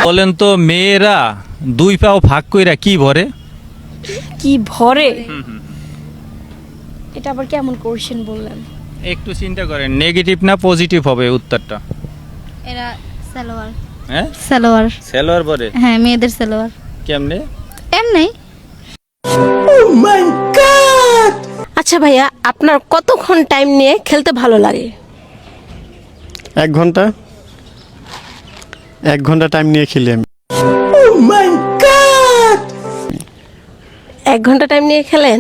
বলেন তো, মেয়েরা দুই পাও ভাগ কইরা কি ভরে? কি ভরে? এটা আবার কেমন কোশ্চেন বললেন? একটু চিন্তা করেন, নেগেটিভ না পজিটিভ হবে উত্তরটা? এরা সালোয়ার। হ্যাঁ, সালোয়ার। সালোয়ার ভরে? হ্যাঁ, মেয়েদের সালোয়ার। কেমনে? এমনি। আচ্ছা ভাইয়া, আপনার কতক্ষণ টাইম নিয়ে খেলতে ভালো লাগে? 1 ঘন্টা। 1 ঘন্টা টাইম নিয়ে খেলি আমি। 1 ঘন্টা টাইম নিয়ে খেলেন?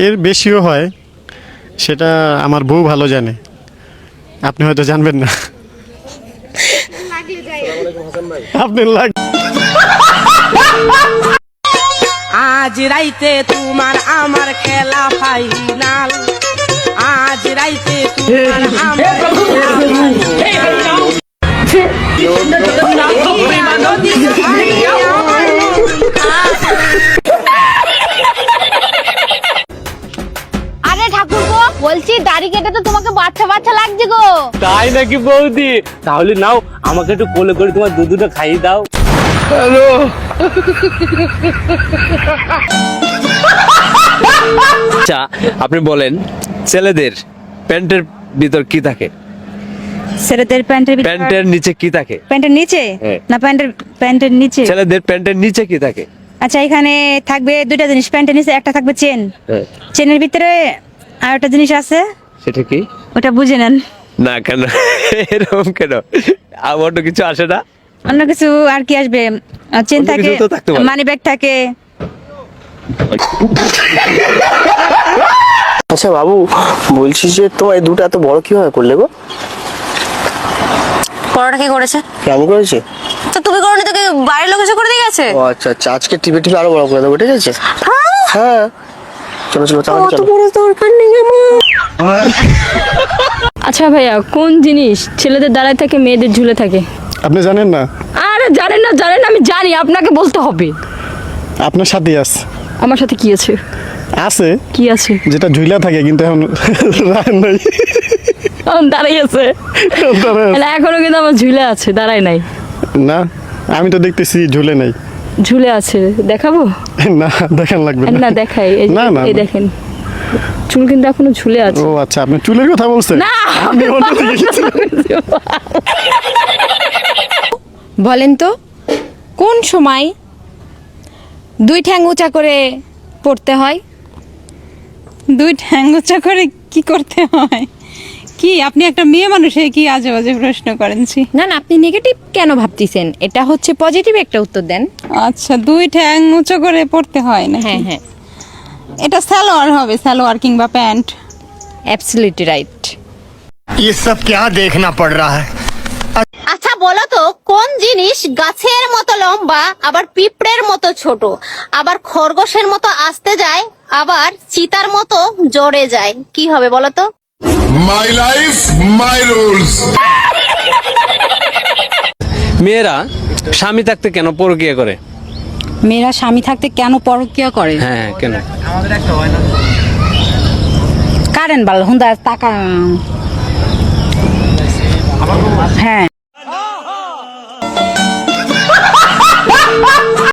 এর বেশিও হয়, সেটা আমার বউ ভালো জানে, আপনি হয়তো জানবেন না। আপনি আজ রাইতে তোমার আমার খেলা ফাইনাল, আজ রাইতে তোমার আমার আরে ঠাকুরপো, বলছি দাড়ি কেটে তো তোমাকে বাচ্চা বাচ্চা লাগছে গো। তাই নাকি বৌদি? তাহলে নাও, আমাকে একটু কোলে করে তোমার দুধটা খাইয়ে দাও। আচ্ছা, আপনি বলেন, ছেলেদের প্যান্টের ভিতর কি থাকে? ছেলেদের প্যান্টের নিচে কি থাকে? প্যান্টের নিচে হ্যাঁ। না প্যান্টের নিচে? ছেলেদের প্যান্টের নিচে কি থাকে? আচ্ছা, এখানে থাকবে দুইটা জিনিস। প্যান্টের নিচে একটা থাকবে চেন, হ্যাঁ। চেনের ভিতরে আর একটা জিনিস আছে, সেটা কি? ওটা বুঝে নেন। না কেন এরকম কেন? অন্য কিছু আসে না? অন্য কিছু আর কি আসবে? চেন অন্য থাকে, কিছু তো থাকতে পারে। মানি ব্যাগ থাকে। আচ্ছা বাবু, বলছি যে তোমার এই দুটো এত বড় কিভাবে করলে গো? পড়াটা কে করেছে? আমি করেছি। তো তুমি করনি, তোকে বাড়ির লোক এসে করে দিয়ে গেছে? ও আচ্ছা আচ্ছা, আজকে টিপে টিপে আরো বড় করে দেবো, ঠিক আছে? হ্যাঁ, চলো চলো তাহলে অত চলো। বড় দরকার নেই আমার। আচ্ছা ভাইয়া, কোন জিনিস ছেলেদের দাঁড়ায় থাকে, মেয়েদের ঝুলে থাকে? আপনি জানেন না? আরে জানেন না, আমি জানি, আপনাকে বলতে হবে। আপনার সাথে আছে। আমার সাথে কি আছে? আছে, কি আছে? যেটা ঝুলা থাকে কিন্তু এখন রান নাই। দাঁড়াই আছে। তাহলে এখনো কিন্তু আমার ঝুলে আছে, দাঁড়ায় নাই। না, আমি তো দেখতেছি ঝুলে নাই। ঝুলে আছে, দেখাবো? না, দেখান লাগবে না দেখাই, না না, এই দেখেন, চুল কিন্তু এখনো ঝুলে আছে। ও আচ্ছা, আপনি চুলের কথা বলছেন? না, আমি অন্য দিকে গেছি। বলেন তো, কোন সময় 2 ঠ্যাং উঁচা করে পড়তে হয়? 2 ঠ্যাং উঁচা করে কি করতে হয়? কি আপনি একটা মেয়ে মানুষ হয়ে কি আজে বাজে প্রশ্ন করেনছি? না না, আপনি নেগেটিভ কেন ভাবতেছেন? এটা হচ্ছে পজিটিভ একটা উত্তর দেন। আচ্ছা, 2 ঠ্যাং উঁচু করে পড়তে হয় না? হ্যাঁ হ্যাঁ, এটা সালোয়ার হবে, সালোয়ার কিংবা প্যান্ট। Absolutely right. ये सब क्या देखना पड़ रहा है? আচ্ছা বলো তো, কোন জিনিস গাছের মতো লম্বা আবার পিঁপড়ের মতো ছোট, আবার খরগোশের মতো আসতে যায়, আবার চিতার মতো জড়ে যায়? কি হবে বলো তো? My life, my rules. মেয়েরা স্বামী থাকতে কেন পরকীয়া করে? মেয়েরা স্বামী থাকতে কেন পরকীয়া করে? হ্যাঁ, কেন? কারেন্ট বাল হুন্দা টাকা। হ্যাঁ,